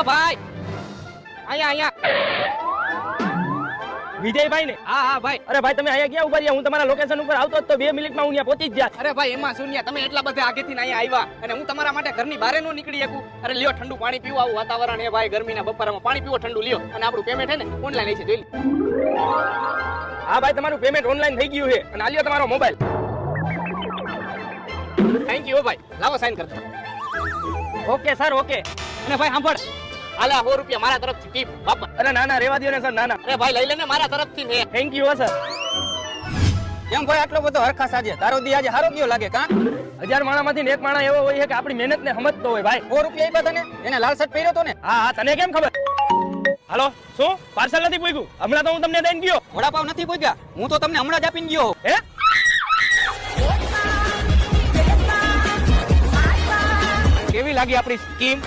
ભાઈ અહીંયા વિજયભાઈ ને? હા હા ભાઈ. અરે ભાઈ તમે અહીંયા ક્યાં ઉભા રહ્યા? હું તમારા લોકેશન ઉપર આવતો જ તો 2 મિનિટમાં હું ત્યાં પહોંચી જ જાત. અરે ભાઈ એમાં શૂન્ય, તમે એટલા બધા આગેથી અહીંયા આવ્યા અને હું તમારા માટે ઘરની બહાર નો નીકળી શકું. અરે લ્યો ઠંડુ પાણી પીવો, આવું વાતાવરણ હે ભાઈ, ગરમીના બપોરમાં પાણી પીવો ઠંડુ લ્યો. અને આપણું પેમેન્ટ હે ને ઓનલાઈન છે, જોઈ લો. હા ભાઈ તમારું પેમેન્ટ ઓનલાઈન થઈ ગયું છે અને આ લ્યો તમારો મોબાઈલ. થેન્ક યુ ભાઈ, લાવો સાઈન કરજો. Okay sir okay. અને ભાઈ સાંભળ, આલા 100 રૂપિયા મારા તરફથી ટીપ બાપા. અરે ના ના રેવા દો ને સર, ના ના. અરે ભાઈ લઈ લેને મારા તરફથી ને. Thank you sir. કેમ ભાઈ આટલો બધો હરખા સાજે? તારો દી આજે હારો ગયો લાગે કા? 1000 માણામાંથી એક માણા એવો હોય છે કે આપણી મહેનત ને સમજતો હોય ભાઈ. 100 રૂપિયા આપ્યા તને? એને લાલ શર્ટ પહેર્યો તો ને? હા હા તને કેમ ખબર? હાલો શું પાર્સલ નથી પૂગ્યું? હમણાં તો હું તમને દઈને ગયો. વડાપાવ નથી પૂગ્યા? હું તો તમને હમણાં જ આપીને ગયો. હે કેવી લાગી આપણી સ્કીમ?